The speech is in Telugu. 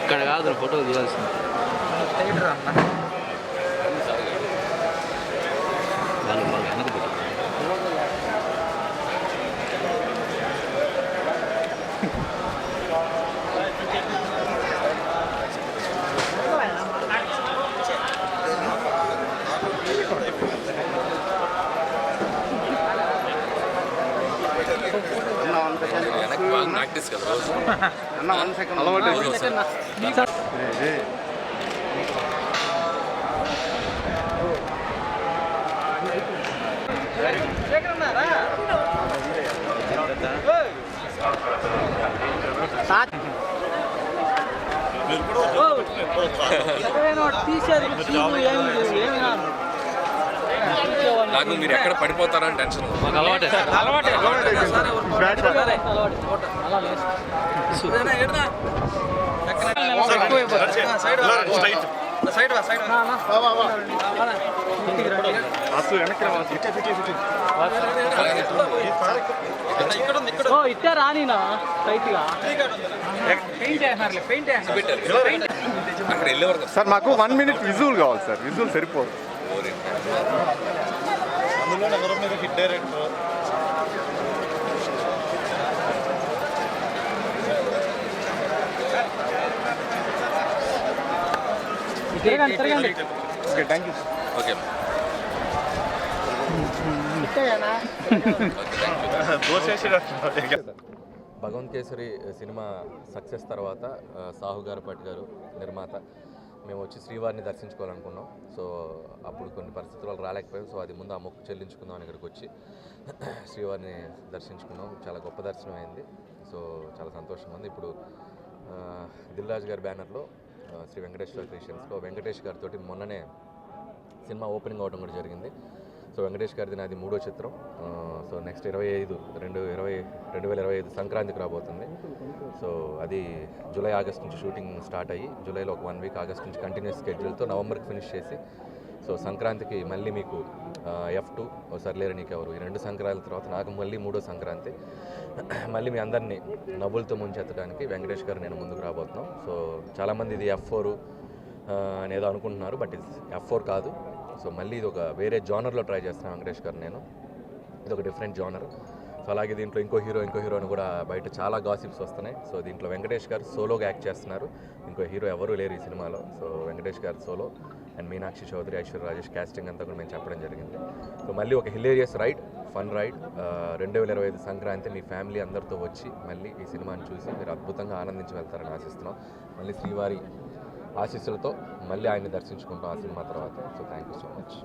ఇక్కడ కాదు ఫోటో తీయాల్సింది. వాళ్ళు వెనక పెట్టు. ప్రాక్టీస్ కదా అన్న 1 సెకండ్ అలవాటు నాకు మీరు ఎక్కడ పడిపోతారని టెన్షన్. మాకు అలవాటే ఇచ్చారా నేనా టైట్గా అక్కడ వెళ్ళేవారు సార్ మాకు 1 మినిట్ విజువల్ కావాలి సార్. విజువల్ సరిపోదు. అందులో ఎవరి మీద hit director okay thank you. Okay Bhagavanth Kesari cinema success తర్వాత సాహు గారపాటి గారు నిర్మాత మేము వచ్చి శ్రీవారిని దర్శించుకోవాలనుకున్నాం. సో అప్పుడు కొన్ని పరిస్థితుల వల్ల రాలేకపోయాం. సో అది ముందు ఆ మొక్కు చెల్లించుకుందాం అని ఇక్కడికి వచ్చి శ్రీవారిని దర్శించుకున్నాం. చాలా గొప్ప దర్శనం అయింది. సో చాలా సంతోషంగా ఉంది. ఇప్పుడు దిల్ రాజు గారి బ్యానర్లో శ్రీ వెంకటేశ్వర క్రియేషన్స్లో వెంకటేష్ గారితో మొన్ననే సినిమా ఓపెనింగ్ అవడం కూడా జరిగింది. సో వెంకటేష్ గారిది నాది 3వ చిత్రం. సో నెక్స్ట్ 2025 సంక్రాంతికి రాబోతుంది. సో అది జూలై ఆగస్ట్ నుంచి షూటింగ్ స్టార్ట్ అయ్యి జూలైలో ఒక 1 వీక్, ఆగస్ట్ నుంచి కంటిన్యూస్ స్కెడ్యూల్తో నవంబర్కి ఫినిష్ చేసి సో సంక్రాంతికి మళ్ళీ మీకు F2 ఒకసారి లేరు నీకెవరు ఈ 2 సంక్రాంతి తర్వాత నాకు మళ్ళీ 3వ సంక్రాంతి మళ్ళీ మీ అందరినీ నవ్వులతో ముంచెత్తడానికి వెంకటేష్ గారు నేను ముందుకు రాబోతున్నాం. సో చాలామంది ఇది F4 అనేదో అనుకుంటున్నారు, బట్ ఇది F4 కాదు. సో మళ్ళీ ఇది ఒక వేరే జానర్లో ట్రై చేస్తున్నాను వెంకటేష్ గారు నేను. ఇది ఒక డిఫరెంట్ జానర్. సో అలాగే దీంట్లో ఇంకో హీరో అని కూడా బయట చాలా గాసిప్స్ వస్తున్నాయి. సో దీంట్లో వెంకటేష్ గారు సోలోగా యాక్ట్ చేస్తున్నారు. ఇంకో హీరో ఎవరూ లేరు ఈ సినిమాలో. So Venkatesh garu solo and Meenakshi Chaudhary, Aishwarya Rajesh casting అంతా కూడా మేము చెప్పడం జరిగింది. సో మళ్ళీ ఒక hilarious ride, fun ride 2025 Sankranti మీ ఫ్యామిలీ అందరితో వచ్చి మళ్ళీ ఈ సినిమాని చూసి మీరు అద్భుతంగా ఆనందించి వెళ్తారని ఆశిస్తున్నాం. మళ్ళీ శ్రీవారి ఆశీస్సులతో మళ్ళీ ఆయన్ని దర్శించుకుంటాం ఆ సినిమా తర్వాత. So thank you so much.